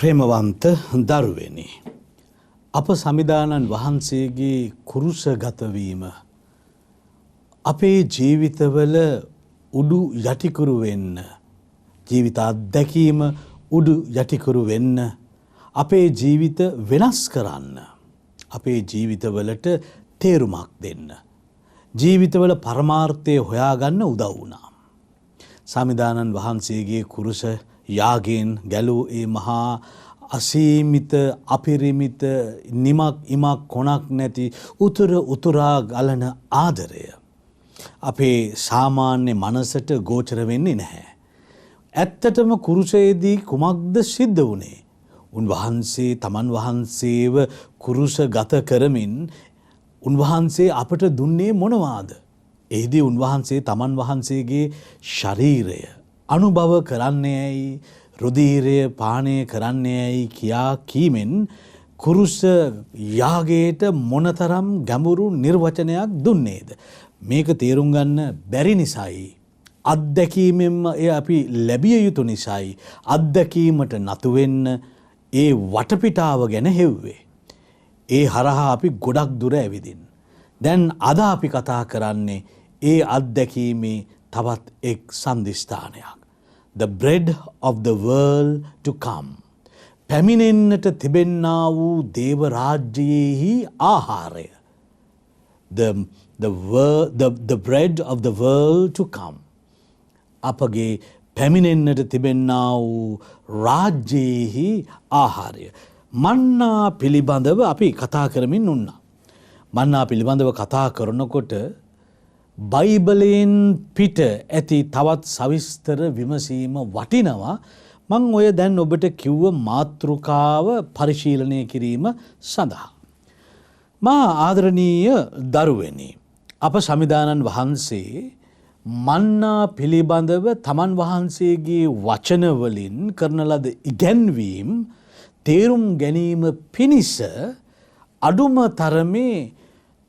ප්‍රේමවන්ත දරුවෙනි, අප සමිදානන් වහන්සේගේ කුරුසගත වීම අපේ ජීවිතවල උඩු යටිකුරු වෙන්න, ජීවිත අත්දැකීම උඩු යටිකුරු වෙන්න, අපේ ජීවිත වෙනස් කරන්න, අපේ ජීවිතවලට තේරුමක් දෙන්න, ජීවිතවල පරමාර්ථය හොයාගන්න උදව් වුණා. සමිදානන් වහන්සේගේ කුරුස යාගෙන් ගැලූ ඒ මහා අසීමිත අපිරිමිත නිමක් ඉමක් කොනක් නැති උතුරා ගලන ආදරය අපේ සාමාන්‍ය මනසට ගෝචර වෙන්නේ නැහැ. ඇත්තටම කුරුසයේදී කුමක්ද සිද්ධ වුණේ? උන්වහන්සේ තමන් වහන්සේව කුරුස ගත කරමින් උන්වහන්සේ අපට දුන්නේ මොනවාද? එහිදී උන්වහන්සේ තමන් වහන්සේගේ ශරීරය අනුභව කරන්නේ ඇයි, රුධීරය පානය කරන්නේ ඇයි කියා කීමෙන් කුරුස යාගයට මොනතරම් ගැඹුරු නිර්වචනයක් දුන්නේද? මේක තේරුම් ගන්න බැරි නිසායි, අත්දැකීමෙන්ම එය අපි ලැබිය යුතු නිසායි අත්දැකීමට නතු වෙන්න ඒ වටපිටාව ගැන හෙව්වේ. ඒ හරහා අපි ගොඩක් දුර ඇවිදින්. දැන් අද අපි කතා කරන්නේ ඒ අත්දැකීමේ තවත් එක් සන්ධිස්ථානයක්. The bread of the world to come. පැමිණෙන්නට තිබෙන්නා වූ දේව රාජ්‍යයෙහි ආහාරය. The bread of the world to come. අපගේ පැමිණෙන්නට තිබෙන්නා වූ රාජ්‍යයෙහි ආහාරය. මන්නා පිළිබඳව අපි කතා කරමින් උන්නා. මන්නා පිළිබඳව කතා කරනකොට බයිබලයෙන් පිට ඇති තවත් සවිස්තර විමසීම වටිනවා. මං ඔය දැන් ඔබට කිව්ව මාතෘකාව පරිශීලනය කිරීම සඳහා. මා ආදරණීය දරුවනි, අප සමිදානන් වහන්සේ මන්නා පිළිබඳව තමන් වහන්සේගේ වචනවලින් කරන ලද ඉගැන්වීම් තේරුම් ගැනීම පිණිස අඩුම තරමේ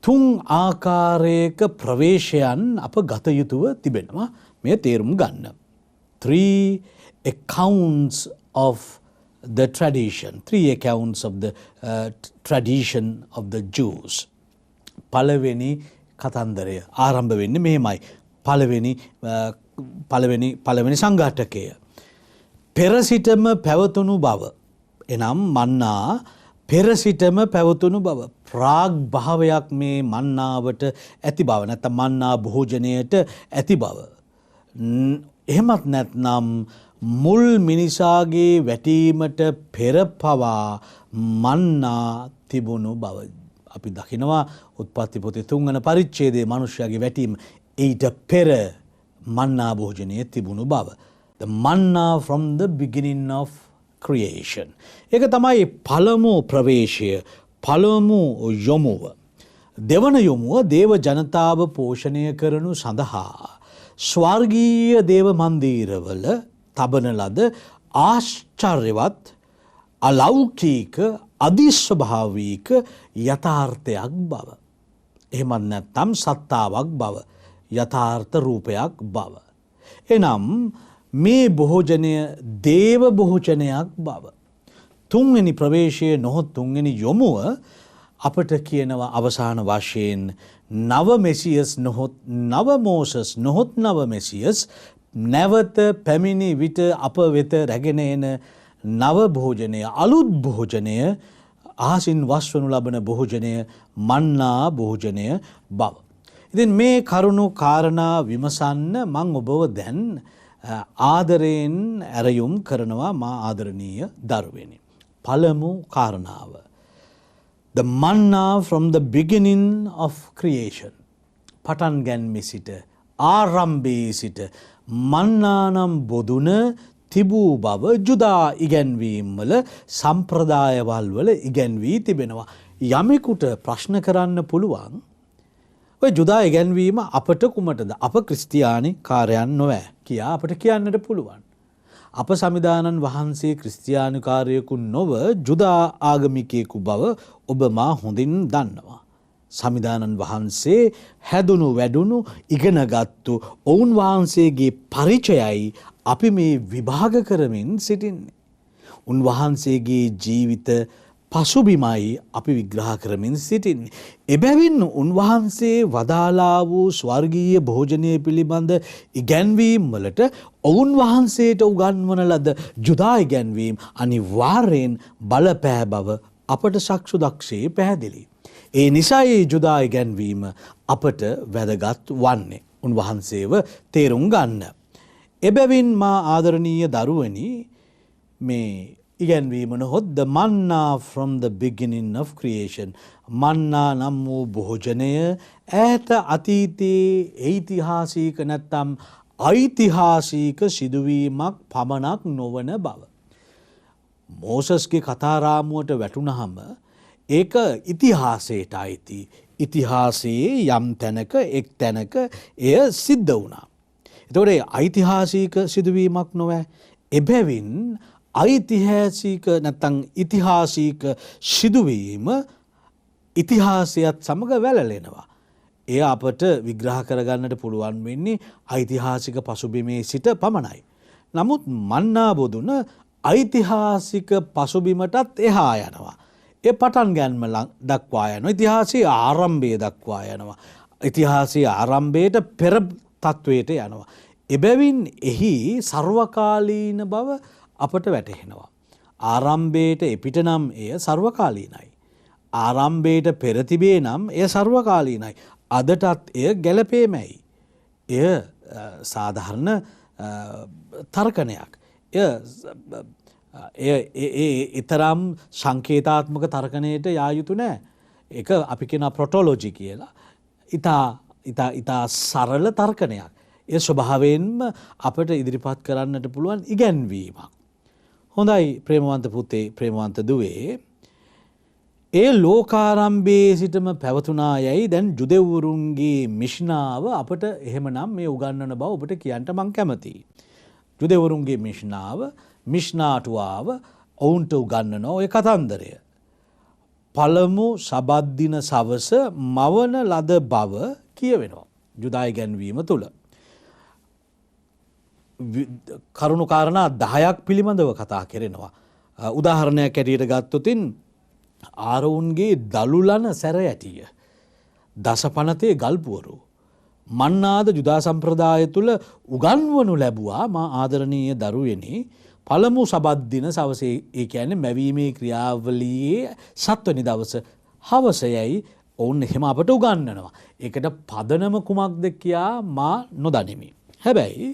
3 ආකාරයක ප්‍රවේශයන් අප ගත යුතුව තිබෙනවා මේ තේරුම් ගන්න. 3 accounts of the tradition. 3 accounts of the tradition of the Jews. පළවෙනි කතන්දරය ආරම්භ වෙන්නේ මෙහෙමයි. පළවෙනි සංඝාටකය. පෙර සිටම පැවතුණු බව. එනම් මන්නා පෙර සිටම පැවතුණු බව. ප්‍රාග් භාවයක් මේ මන්නාවට ඇති බව. නැත්නම් මන්නා භෝජනයට ඇති බව. එහෙමත් නැත්නම් මුල් මිනිසාගේ වැටීමට පෙර පවා මන්නා තිබුණු බව. අපි දකිනවා උත්පත්ති පොතේ 3 වෙනි පරිච්ඡේදයේ මිනිසයාගේ වැටීම ඊට පෙර මන්නා භෝජනයේ තිබුණු බව. The manna from the beginning of creation. ඒක තමයි පළමු ප්‍රවේශය, පළමු යොමුව. දෙවන යොමුව දේව ජනතාව පෝෂණය කරනු සඳහා ස්වර්ගීය දේව මන්දිරවල තබන ලද ආශ්චර්යවත් අලෞකික අදිස්වභාවික යථාර්ථයක් බව. එහෙමත් නැත්නම් සත්තාවක් බව, යථාර්ථ රූපයක් බව. එනම් මේ භෝජනය දේව භෝජනයක් බව. 3 වෙනි ප්‍රවේශයේ නොහොත් 3 වෙනි යොමුව අපට කියනවා අවසාන වශයෙන් නව මෙසියස් නොහොත් නව මෝසස් නොහොත් නව මෙසියස් නැවත පැමිණි විට අප වෙත රැගෙන එන නව භෝජනය, අලුත් භෝජනය, ආසින් වස්වනු ලබන භෝජනය මන්නා භෝජනය බව. ඉතින් මේ කරුණු කාරණා විමසන්න මං ඔබව දැන් ආදරයෙන් ඇරයුම් කරනවා මා ආදරණීය දරුවෙනි. පළමු කාරණාව. The manna from the beginning of creation. පටන් ගැන්මේ සිට, ආරම්භයේ සිට මන්නානම් බොදුන තිබූ බව ජුදා ඉගැන්වීම් වල සම්ප්‍රදායවල් වල ඉගැන්වී තිබෙනවා. යමෙකුට ප්‍රශ්න කරන්න පුළුවන්, ඔය ජුදා ඉගැන්වීම අපට කුමටද? අප ක්‍රිස්තියානි කාරයන් නොවෑ කියා අපට කියන්නට පුළුවන්. අප සමිදානන් වහන්සේ ක්‍රිස්තියානි කාරයෙකු නොව ජුදා ආගමිකයෙකු බව ඔබ මා හොඳින් දන්නවා. සමිදානන් වහන්සේ හැදුණු වැඩුණු ඉගෙනගත්තු ඔවුන් වහන්සේගේ පරිචයයි අපි මේ විභාග කරමින් සිටින්නේ. උන්වහන්සේගේ ජීවිත පසුබිමයි අපි විග්‍රහ කරමින් සිටින්නේ. එබැවින් උන්වහන්සේ වදාලා වූ ස්වර්ගීය භෝජනය පිළිබඳ ඉගැන්වීම් වලට ඔවුන් වහන්සේට උගන්වන ලද ජුදා ඉගැන්වීම් අනිවාර්යෙන් බලපෑ බව අපට සක්සුදක්ෂයේ පැහැදිලි. ඒ නිසා ඒ ජුදා ඉගැන්වීම අපට වැදගත් වන්නේ උන්වහන්සේව තේරුම් ගන්න. එබැවින් මා ආදරණීය දරුවනි මේ ඉගැන්වීම නොහොත් the manna from the beginning of creation මන්නා නම් වූ භෝජනය ඈත අතීතයේ ඓතිහාසික නැත්නම් ඓතිහාසික සිදුවීමක් පමණක් නොවන බව. මෝසස්ගේ කතා රාමුවට වැටුනහම ඒක ඉතිහාසයට අයිති. ඉතිහාසයේ යම් තැනක එක් තැනක එය සිද්ධ වුණා. එතකොට ඓතිහාසික සිදුවීමක් නොවේ. එබැවින් ඓතිහාසික නැත්නම් ඉතිහාසික සිදුවීම ඉතිහාසයත් සමග වැළලෙනවා. එය අපට විග්‍රහ කරගන්නට පුළුවන් වෙන්නේ ඓතිහාසික පසුබිමේ සිට පමණයි. නමුත් මන්නා බොදුන ඓතිහාසික පසුබිමටත් එහා යනවා. ඒ පටන් ගැන්ම දක්වා යනවා. ඉතිහාසයේ ආරම්භය දක්වා යනවා. ඉතිහාසයේ ආරම්භයට පෙර තත්වයට යනවා. එබැවින් එහි සර්වකාලීන බව අපට වැටහෙනවා. ආරම්භයට එපිට නම් එය සර්වකාලීනයි. ආරම්භයට පෙර තිබේ නම් එය සර්වකාලීනයි. අදටත් එය ගැලපේමයි. එය සාධාරණ තර්කණයක්. ඊතරම් සංකේතාත්මක තර්කණයට යා යුතු නෑ. ඒක අපි කියන ප්‍රොටොලොජි කියලා. ඉතා සරල තර්කණයක්. ඒ ස්වභාවයෙන්ම අපට ඉදිරිපත් කරන්නට පුළුවන් ඉගැන්වීමක්. හොඳයි ප්‍රේමවන්ත පුතේ ප්‍රේමවන්ත දුවේ. ඒ ලෝකාරම්භයේ සිටම පැවතුනා යැයි දැන් ජුදෙව්වරුන්ගේ මිෂ්නාව අපට එහෙමනම් මේ උගන්වන බව ඔබට කියන්න මං කැමතියි. ජුදෙව්වරුන්ගේ මිෂ්නාව මිෂ්නාටුවාව ඔවුන්ට උගන්වන ඔය කතන්දරය. පළමු සබත් දින සවස මවන ලද බව කියවෙනවා. ජුදා ඉගැන්වීම තුළ. කරුණු කාරණා 10ක් පිළිබඳව කතා කෙරෙනවා. උදාහරණයක් ඇටියට ගත්තොතින් ආරවුන්ගේ දළුලන සැර ඇටිය. දසපනතේ ගල්පුවරු. මන්නාද ජුදා සම්ප්‍රදාය තුළ උගන්වනු ලැබුවා මා ආදරණීය දරුවනි පළමු සබත් දින සවසේ ඒ කියන්නේ මැවීමේ ක්‍රියාවලියේ 7 වෙනි දවස හවසයයි ඔවුන් එහෙම අපට උගන්වනවා. ඒකට පදනම කුමක්ද කියා මා නොදනිමි. හැබැයි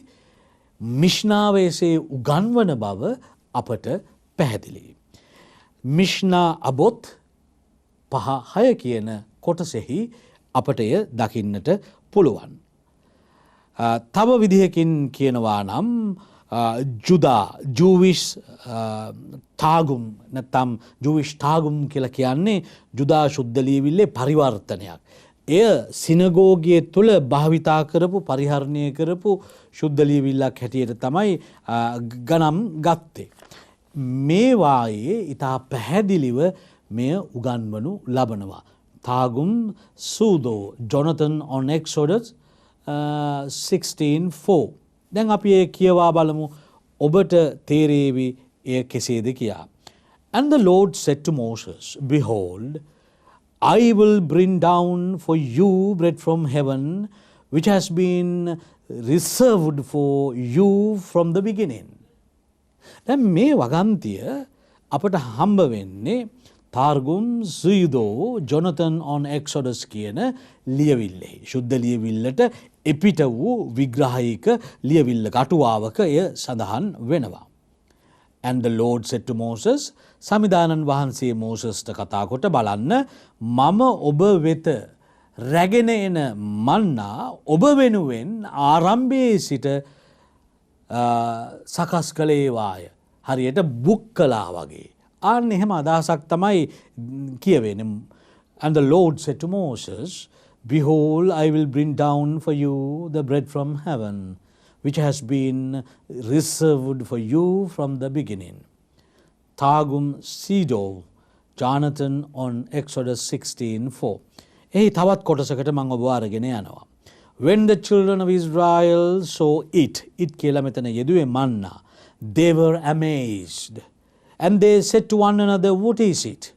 මිෂ්නාවේසේ උගන්වන බව අපට පැහැදිලියි. මිෂ්නා අබොත් 5-6 කියන කොටසෙහි අපට එය දකින්නට පුළුවන්. තව විදිහකින් කියනවා නම් ජුදා ජූවිෂ් තාගුම් නැත්නම් ජූවිෂ් තාගුම් කියලා කියන්නේ ජුදා ශුද්ධ ලියවිල්ලේ පරිවර්තනයක්. එය සිනගෝගිය තුළ භාවිතා කරපු පරිහරණය කරපු ශුද්ධ ලියවිල්ලක් හැටියට තමයි ගණන් ගත්තේ. මේවායේ ඉතා පැහැදිලිව මෙය උගන්වනු ලබනවා. තාගුම් සූදෝ ජොනතන් on Exodus 16:4. දැන් අපි ඒ කියවා බලමු. ඔබට තේරේවි එය කෙසේද කියා. And the Lord said to Moses, Behold, I will bring down for you bread from heaven, which has been reserved for you from the beginning. දැන් මේ වගන්තිය අපට හම්බ වෙන්නේ තාර්ගුම් සීදෝ ජොනතන් on Exodus කියන ලියවිල්ලෙහි. ශුද්ධ ලියවිල්ලට එපිට වූ විග්‍රහයක ලියවිල්ලක අටුවාවක එය සඳහන් වෙනවා. And the Lord said to Moses, සමිදානන් වහන්සේ මෝසස්ට කතා කොට බලන්න මම ඔබ වෙත රැගෙන එන මන්නා ඔබ වෙනුවෙන් ආරම්භයේ සිට සකස් කළේවාය. හරියට බුක් කළා වගේ. අන්න එහෙම අදහසක් තමයි කියවෙන්නේ. And the Lord said to Moses, Behold, I will bring down for you the bread from heaven, which has been reserved for you from the beginning. Targum Sido, Jonathan on Exodus 16:4. එහි තවත් කොටසකට මම ඔබ අරගෙන යනවා. When the children of Israel saw it කියලා මෙතන යෙදුවේ මන්නා. They were amazed And they said to one another, what is it?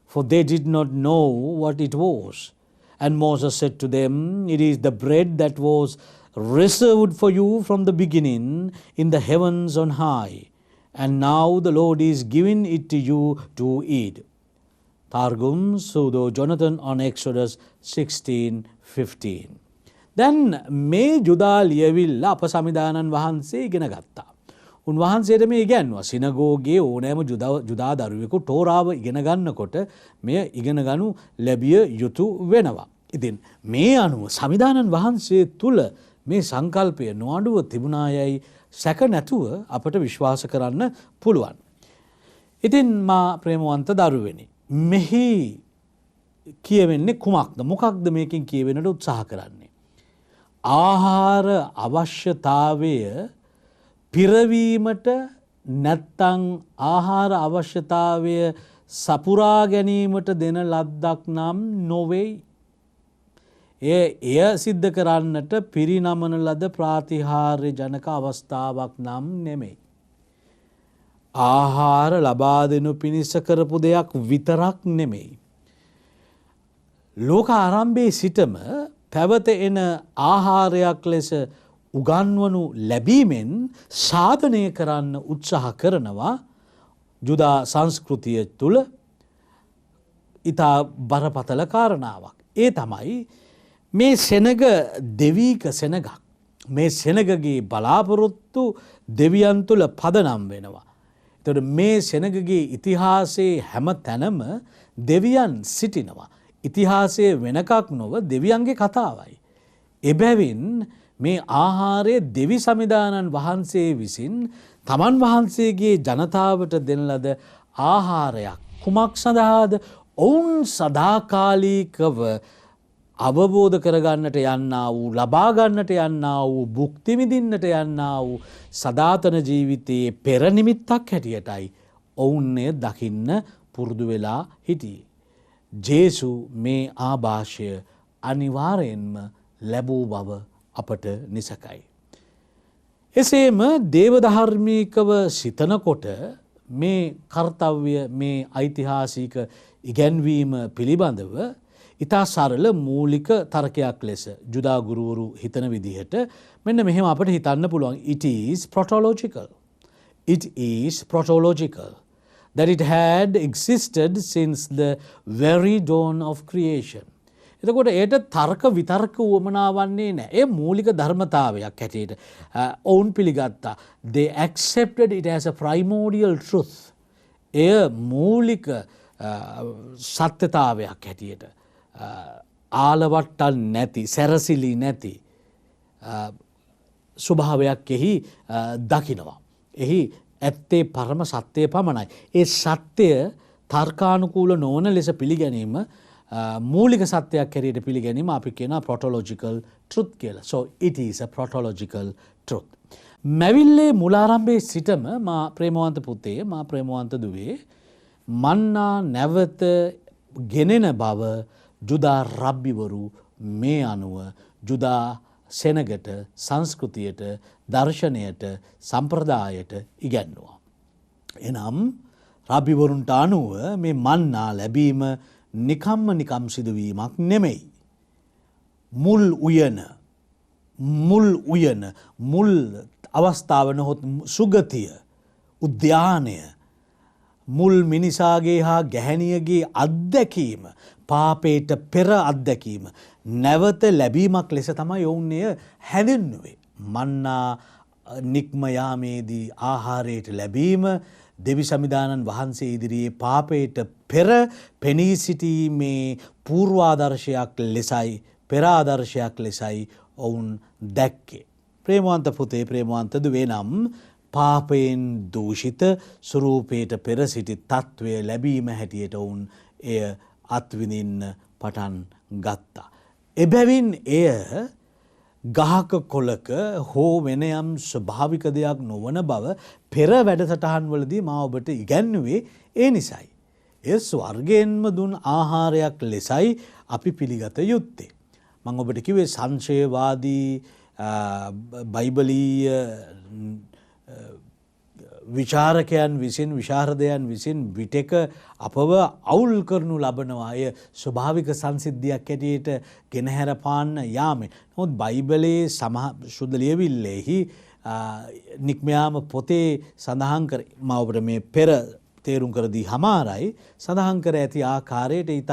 For they did not know what it was. And Moses said to them, it is the bread that was reserved for you from the beginning in the heavens on high. And now the Lord is giving it to you to eat. Targum Pseudo Jonathan on Exodus 16:15. දැන් මේ ජුදා ලියවිල්ල අප සමිදානන් වහන්සේ ඉගෙන ගත්තා. උන්වහන්සේට මේ ඉගැන්වුවා. සිනගෝගේ ඕනෑම ජුදා දරුවෙකු ටෝරාව ඉගෙන ගන්නකොට මෙය ඉගෙන ගනු ලැබිය යුතු වෙනවා. ඉතින් මේ අනුව සමිදානන් වහන්සේ තුල මේ සංකල්පය නොඅඩුව තිබුණායයි සැක නැතුව අපට විශ්වාස කරන්න පුළුවන්. ඉතින් මා ප්‍රේමවන්ත දරුවෙනි, මෙහි කියවෙන්නේ කුමක්ද? මොකක්ද මේකෙන් කියවෙන්නට උත්සාහ කරන්නේ? ආහාර අවශ්‍යතාවය පිරවීමට නැත්තං ආහාර අවශ්‍යතාවය සපුරා ගැනීමට දෙන ලද්දක් නම් නොවෙයි. එය සිද්ධ කරන්නට පිරිනමන ලද ප්‍රාතිහාර්ය ජනක අවස්ථාවක් නම් නෙමෙයි. ආහාර ලබා දෙනු පිණිස කරපු දෙයක් විතරක් නෙමෙයි. ලෝක ආරම්භයේ සිටම පැවත එන ආහාරයක් ලෙස උගන්වනු ලැබීමෙන් සාධනය කරන්න උත්සාහ කරනවා ජුදා සංස්කෘතිය තුළ ඉතා බරපතල කාරණාවක්. ඒ තමයි මේ සෙනග දෙවීක සෙනගක්. මේ සෙනගගේ බලාපොරොත්තු දෙවියන් තුළ පදනම් වෙනවා. එතකොට මේ සෙනගගේ ඉතිහාසයේ හැම තැනම දෙවියන් සිටිනවා. ඉතිහාසයේ වෙනකක් නොව දෙවියන්ගේ කතාවයි. එබැවින් මේ ආහාරය දෙවි සමිදානන් වහන්සේ විසින් තමන් වහන්සේගේ ජනතාවට දෙන ලද ආහාරයක්. කුමක් සඳහාද? ඔවුන් සදාකාලිකව අවබෝධ කරගන්නට යන්නා වූ, ලබා ගන්නට යන්නා වූ, භුක්ති විඳින්නට යන්නා වූ සදාතන ජීවිතයේ පෙර නිමිත්තක් හැටියටයි ඔවුන් එය දකින්න පුරුදු වෙලා හිටියේ. ජේසු මේ ආభాෂය අනිවාර්යෙන්ම ලැබූ බව අපට නිසකයි. එසේම දේවධර්මීකව සිතනකොට මේ කර්තව්‍ය, මේ ඓතිහාසික ඉගැන්වීම පිළිබඳව ඉතා සරල මූලික තර්කයක් ලෙස ජුදා ගුරුවරු හිතන විදිහට මෙන්න මෙහෙම අපට හිතන්න පුළුවන්. It is protological. It is protological. That it had existed since the very dawn of creation. එතකොට ඒට තර්ක විතර්ක උවමනාවන්නේ නැහැ. ඒ මූලික ධර්මතාවයක් හැටියට ඔවුන් පිළිගත්තා. They accepted it as a primordial truth. එය මූලික සත්‍යතාවයක් හැටියට ආලවට්ටල් නැති, සැරසිලි නැති ස්වභාවයක් එහි දකිනවා. එහි ඇත්තේ පරම සත්‍යය පමණයි. ඒ සත්‍යය තර්කානුකූල නොවන ලෙස පිළිගැනීම, මූලික සත්‍යයක් හැටියට පිළිගැනීම අපි කියන protological truth කියලා. So it is a protological truth. මැවිල්ලේ මුලාරම්භයේ සිටම මා ප්‍රේමවන්ත පුතේ, මා ප්‍රේමවන්ත දුවේ, මන්නා නැවත ගෙනෙන බව ජුදා රබ්බිවරු මේ අනුව ජුදා සෙනගට, සංස්කෘතියට, දර්ශනයට, සම්ප්‍රදායට ඉගැන්වුවා. එනම් රබ්බිවරුන්ට අනුව මේ මන්නා ලැබීම නිකම් සිදුවීමක් නෙමෙයි. මුල් අවස්ථාව නොහොත් සුගතිය, උද්‍යානය, මුල් මිනිසාගේ හා ගැහැණියගේ අත්දැකීම, පාපයට පෙර අත්දැකීම නැවත ලැබීමක් ලෙස තමයි ඔවුන් එය හැඳින්වුවේ. මන්නා නික්ම යාමේදී ආහාරයට ලැබීම දෙවි සමිදානන් වහන්සේ ඉදිරියේ පාපයට පෙර පෙනී සිටීමේ පූර්වාදර්ශයක් ලෙසයි, පෙර ආදර්ශයක් ලෙසයි ඔවුන් දැක්කේ. ප්‍රේමවන්ත පුතේ, ප්‍රේමවන්ත දුවේ, නම් පාපයෙන් දූෂිත ස්වරූපයට පෙර සිටි තත්ත්වය ලැබීම හැටියට ඔවුන් එය අත්විඳින්න පටන් ගත්තා. එබැවින් එය ගහක කොළක හෝ වෙන යම් ස්වභාවික දෙයක් නොවන බව පෙර වැඩසටහන්වලදී මා ඔබට ඉගැන්වුවේ ඒ නිසයි. එය ස්වර්ගයෙන්ම දුන් ආහාරයක් ලෙසයි අපි පිළිගත යුත්තේ. මම ඔබට කිව්වේ සංශයවාදී බයිබලීය විචාරකයන් විසින් විශාරදයන් විසින් විටක අපව අවුල් කරනු ලබනවා. එය ස්වභාවික සංසිද්ධියක් හැටියට ගෙනහැර පාන්න යාමේ. නමුත් බයිබලයේ සුද්ධ ලියවිල්ලෙහි නික්මයාම පොතේ සඳහන් කර මම ඔබට මේ පෙර තේරුම් කර දී හමාරයි සඳහන් කර ඇති ආකාරයට ඊට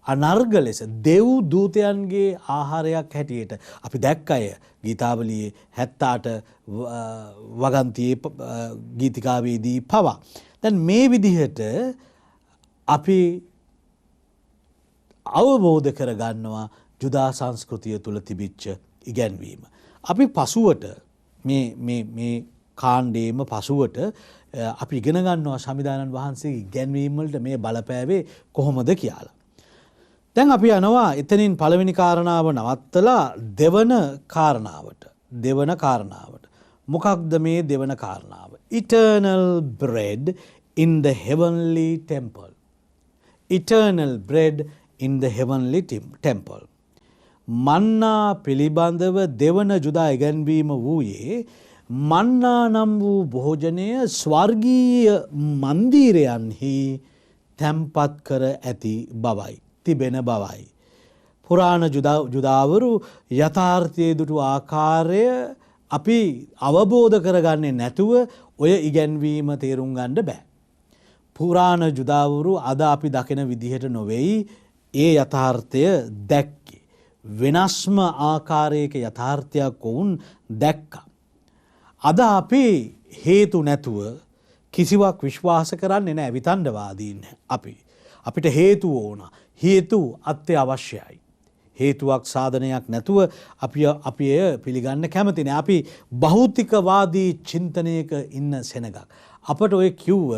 අනර්ග ලෙස දෙව් දූතයන්ගේ ආහාරයක් හැටියට අපි දැක්කය ගීතාවලියේ 78 වගන්තියේ ගීතිකාවේදී පවා. දැන් මේ විදිහට අපි අවබෝධ කරගන්නවා ජුදා සංස්කෘතිය තුල තිබිච්ච ඉගැන්වීම. අපි පසුවට මේ කාණ්ඩේම පසුවට අපි ඉගෙන ගන්නවා සමිදානන් වහන්සේගේ ඉගැන්වීම් වලට මේ බලපෑවේ කොහොමද කියලා. දැන් අපි යනවා එතනින් පළවෙනි කාරණාව නවත්තලා දෙවන කාරණාවට. මොකක්ද මේ දෙවන කාරණාව? Eternal bread in the heavenly temple. Eternal bread in the heavenly temple. මන්නා පිළිබඳව දෙවන ජුදා ඉගැන්වීම වූයේ මන්නා නම් වූ භෝජනය ස්වර්ගීය මන්දිරයන්හි තැන්පත් කර ඇති බවයි. තිබෙන බවයි. පුරාණ ජුදාවරු යථාර්ථයේ දුටු ආකාරය අපි අවබෝධ කරගන්නේ නැතුව ඔය ඉගැන්වීම තේරුම් ගන්න බෑ. පුරාණ ජුදාවරු අද අපි දකින විදිහට නොවේයි ඒ යථාර්ථය දැක්කේ. වෙනස්ම ආකාරයක යථාර්ථයක් වුන් දැක්කා. අද අපි හේතු නැතුව කිසිවක් විශ්වාස කරන්නේ නැහැ. විතණ්ඩවාදීන් අපිට හේතු ඕන. හේතු අත්‍යවශ්‍යයි. හේතුවක් සාධනයක් නැතුව අපි එය පිළිගන්න කැමති නැහැ. අපි භෞතිකවාදී චින්තනයක ඉන්න සෙනගක්. අපට ඔය කිව්ව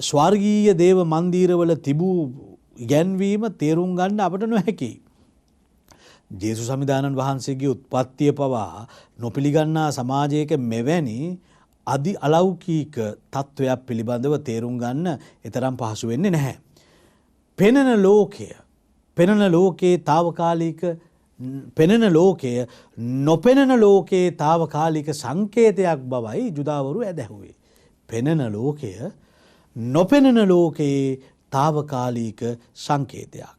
ස්වර්ගීය දේව මන්දිරවල තිබූ ඉගැන්වීම තේරුම් ගන්න අපට නොහැකි. ජේසුස් සමිදානන් වහන්සේගේ උත්පත්තිය පවා නොපිළිගන්නා සමාජයක මෙවැනි අදි අලෞකික තත්වයක් පිළිබඳව තේරුම් ගන්න එතරම් පහසු වෙන්නේ නැහැ. පෙනෙන ලෝකයේ తాවකාලික පෙනෙන ලෝකය නොපෙනෙන ලෝකයේ తాවකාලික සංකේතයක් බවයි ජුදාවරු ඇදහුවේ. පෙනෙන ලෝකය නොපෙනෙන ලෝකයේ తాවකාලික සංකේතයක්.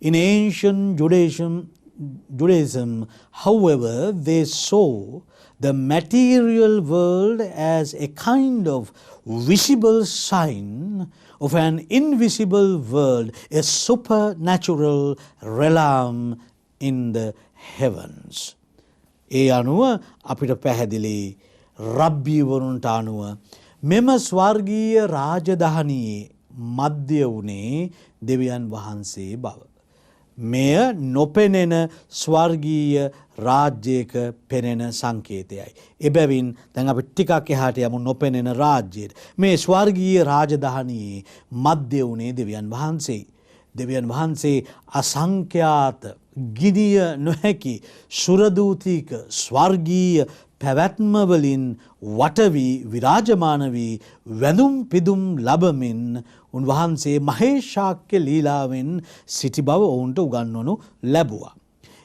In ancient Judaism, however, they saw the material world as a kind of visible sign of an invisible world, a supernatural realm in the heavens. ඒ අනුව අපිට පැහැදිලි රබ්බීවරුන්ට අනුව මෙම ස්වර්ගීය රාජධානියේ මධ්‍ය වුණේ දෙවියන් වහන්සේ බව. මෙය නොපෙනෙන ස්වර්ගීය රාජ්‍යයක පෙනෙන සංකේතයයි. එබැවින් දැන් අපි ටිකක් එහාට යමු නොපෙනෙන රාජ්‍යයට. මේ ස්වර්ගීය රාජධානියේ මධ්‍ය වුණේ දෙවියන් වහන්සේ. දෙවියන් වහන්සේ අසංඛ්‍යාත ගිනිය නොහැකි සුරදූතික ස්වර්ගීය පැවැත්ම වලින් වටවී විරාජමාන වී වැඳුම් පිදුම් ලබමින් උන්වහන්සේ මහේශාක්‍ය ලීලාවෙන් සිටි බව ඔවුන්ට උගන්වනු ලැබුවා.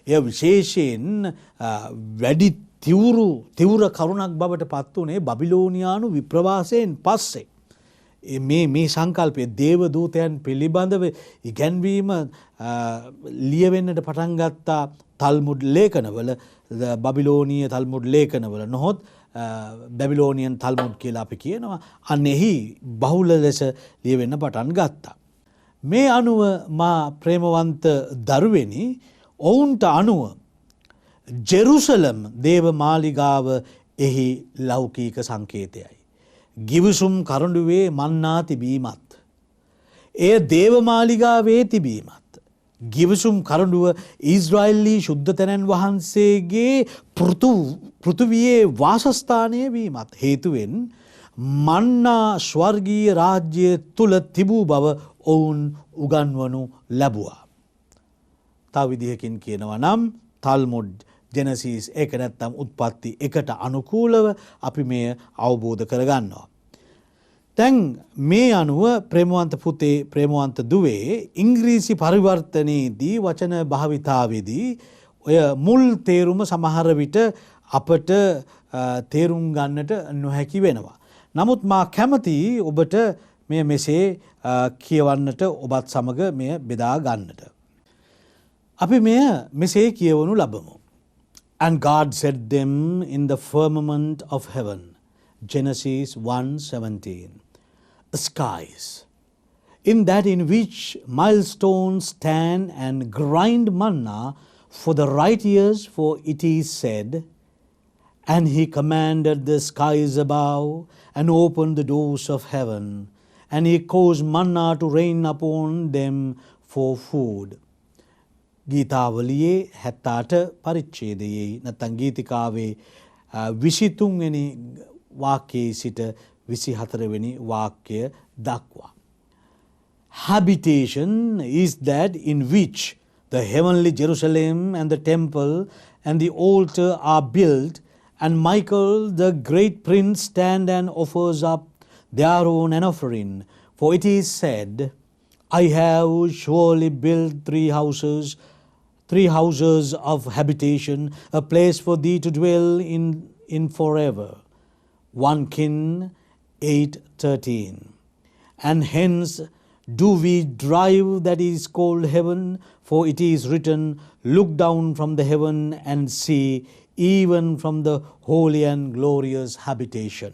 එය විශේෂයෙන් වැඩි තිවුර කරුණක් බවට පත් වුණේ බබිලෝනියානු විප්‍රවාසයෙන් පස්සේ. මේ සංකල්පය දේව දූතයන් පිළිබඳව ඉගැන්වීම ලියවෙන්නට පටන් ගත්තා තල්මුඩ් ලේඛනවල, බබිලෝනීය තල්මුඩ් ලේඛනවල. නොහොත් බැබිලෝනියන් තල්මුඩ් කියලා අපි කියනවා. අන්න එහි බහුල ලෙස ලියවෙන්න පටන් ගත්තා. මේ අනුව මා ප්‍රේමවන්ත දරුවෙනි, ඔවුන්ට අනුව ජෙරුසලම් දේව මාලිගාව එහි ලෞකික සංකේතයයි. ගිවිසුම් කරඬුවේ මන්නා තිබීමත්, එය දේවමාලිගාවේ තිබීමත්, ගිවිසුම් කරඬුව ඊශ්‍රායෙලි ශුද්ධතනන් වහන්සේගේ පෘථුවියේ වාසස්ථානය වීමත් හේතුවෙන් මන්නා ස්වර්ගීය රාජ්‍ය තුල තිබූ බව ඔවුන් උගන්වනු ලැබුවා. තව විදිහකින් කියනවා නම් තල්මුඩ් ජෙනසිස් 1 නැත්නම් උත්පත්ති 1ට අනුකූලව අපි මෙය අවබෝධ කරගන්නවා. දැන් මේ අනුව ප්‍රේමවන්ත පුතේ ප්‍රේමවන්ත දුවේ ඉංග්‍රීසි පරිවර්තනයේදී වචන භාවිතාවේදී ඔය මුල් තේරුම සමහර විට අපට තේරුම් ගන්නට නොහැකි වෙනවා. නමුත් මා කැමති ඔබට මෙය මෙසේ කියවන්නට ඔබත් සමග මෙය බෙදා ගන්නට. අපි මෙය මෙසේ කියවනු ලබමු. And God set them in the firmament of heaven. Genesis 1:17. Skies. In that in which milestones stand and grind manna for the right years, for it is said, and he commanded the skies above and opened the doors of heaven, and he caused manna to rain upon them for food. ගීතාවලියේ 78 පරිච්ඡේදයේ නැත්නම් ගීතිකාවේ 23 වෙනි වාක්‍යයේ සිට 24 වෙනි වාක්‍ය දක්වා. Habitation is that in which the heavenly Jerusalem and the temple and the altar are built, and Michael the great prince stand and offers up their own an offering. For it is said, I have surely built three houses of habitation, a place for thee to dwell in forever. 1 King 8:13. And hence do we drive that is called heaven, for it is written, look down from the heaven and see, even from the holy and glorious habitation.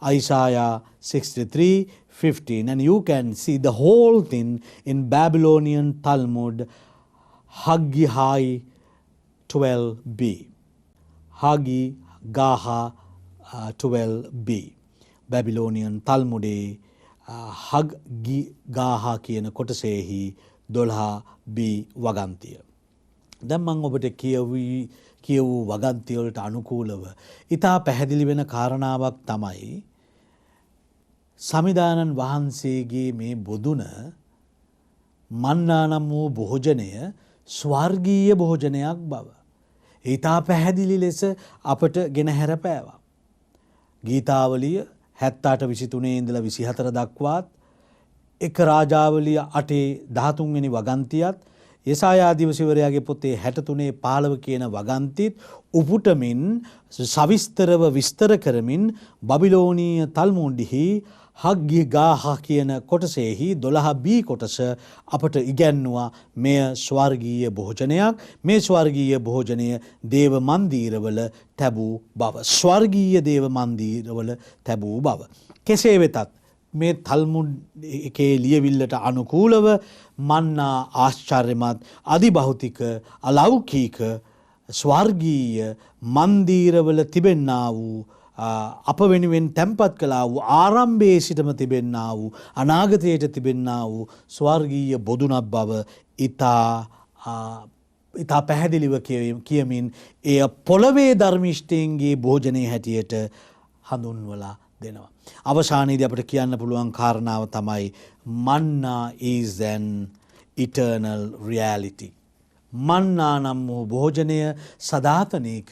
Isaiah 63:15. And you can see the whole thing in Babylonian Talmud, Haggai 12b. Haggai 12b. Babylonian Talmudේ Haggai කියන කොටසෙහි 12b වගන්තිය. දැන් මම ඔබට කියවූ වගන්තිය වලට අනුකූලව ඊටා පැහැදිලි වෙන කාරණාවක් තමයි සමිදානන් වහන්සේගේ මේ බොදුන මන්නා නම් වූ භෝජනය ස්වර්ගීය භෝජනයක් බව ඊටා පැහැදිලි ලෙස අපට ගෙන හැරපෑවා. ගීතාවලිය 78:23 ඉඳලා 24 දක්වාත් එක රාජාවලිය 8:13 වෙනි වගන්තියත් යෙසායා දිවසිවරයාගේ පොතේ 63:15 කියන වගන්තිත් උපුටමින් සවිස්තරව විස්තර කරමින් බබිලෝනීය තල්මුඩ්හි හග්ගිගාහ කියන කොටසෙහි 12b කොටස අපට ඉගැන්වුවා මෙය ස්වර්ගීය භෝජනයක්. මේ ස්වර්ගීය භෝජනය දේව මන්දිරවල තැබූ බව. ස්වර්ගීය දේව මන්දිරවල තැබූ බව. කෙසේ වෙතත් මේ තල්මුඩ් එකේ ලියවිල්ලට අනුකූලව මන්නා ආශ්චර්යමත් අධිභෞතික අලෞකික ස්වර්ගීය මන්දිරවල තිබෙන්නා වූ අප වෙනුවෙන් තැන්පත් කළා වූ ආරම්භයේ සිටම තිබෙන්නා වූ අනාගතයට තිබෙන්නා වූ ස්වර්ගීය බොදුනක් බව ඉතා පැහැදිලිව කියමින් එය පොළවේ ධර්මිෂ්ඨයන්ගේ භෝජනයේ හැටියට හඳුන්වලා දෙනවා. අවසානයේදී අපිට කියන්න පුළුවන් කාරණාව තමයි manna is an eternal reality. මන්නා නම් වූ භෝජනය සදාතනික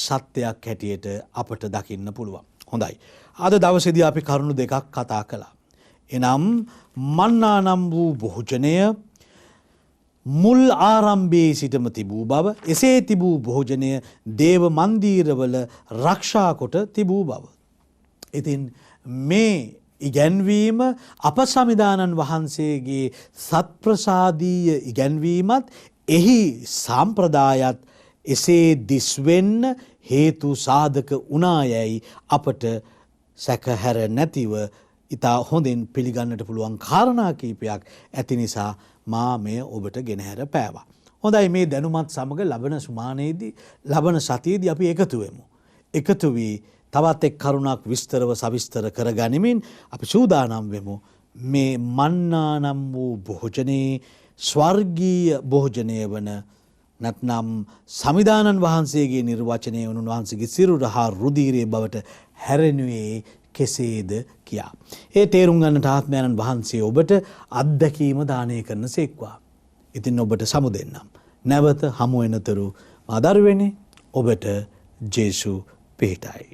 සත්‍යයක් හැටියට අපට දකින්න පුළුවන්. හොඳයි. අද දවසේදී අපි කරුණු දෙකක් කතා කළා. එනම් මන්නා නම් වූ භෝජනය මුල් ආරම්භයේ සිටම තිබූ බව, එසේ තිබූ භෝජනය දේව මන්දිරවල රක්ෂා කොට තිබූ බව. ඉතින් මේ ඉගැන්වීම අප සමිදානන් වහන්සේගේ සත්ප්‍රසාදීය ඉගැන්වීමත් එහි සම්ප්‍රදායත් එසේ දිස්වෙන්න හේතු සාධක වුණායයි අපට සැකහැර නැතිව ඉතා හොඳින් පිළිගන්නට පුළුවන් කාරණා කීපයක් ඇති නිසා මා මෙය ඔබට ගෙනහැර පෑවා. හොඳයි, මේ දැනුමත් සමග ලබන සුමානයේදී ලබන සතියේදී අපි එකතු වෙමු. එකතු වී තවත් එක් කරුණක් විස්තරව සවිස්තර කරගනිමින් අපි සූදානම් වෙමු මේ මන්නා නම් වූ භෝජනේ ස්වර්ගීය භෝජනය වන නැත්නම් සමිදානන් වහන්සේගේ නිර්වචනය වන උන්වහන්සේගේ සිරුර හා රුධිරයේ බවට හැරෙනුයේ කෙසේද කියා. ඒ තේරුම් ගන්නට ආත්මයන්න් වහන්සේ ඔබට අත්දැකීම දානය කරන සේක්වා. ඉතින් ඔබට සමු දෙන්නම්. නැවත හමු වෙනතුරු ආදරවෙනි ඔබට ජේසු පිහිටයි.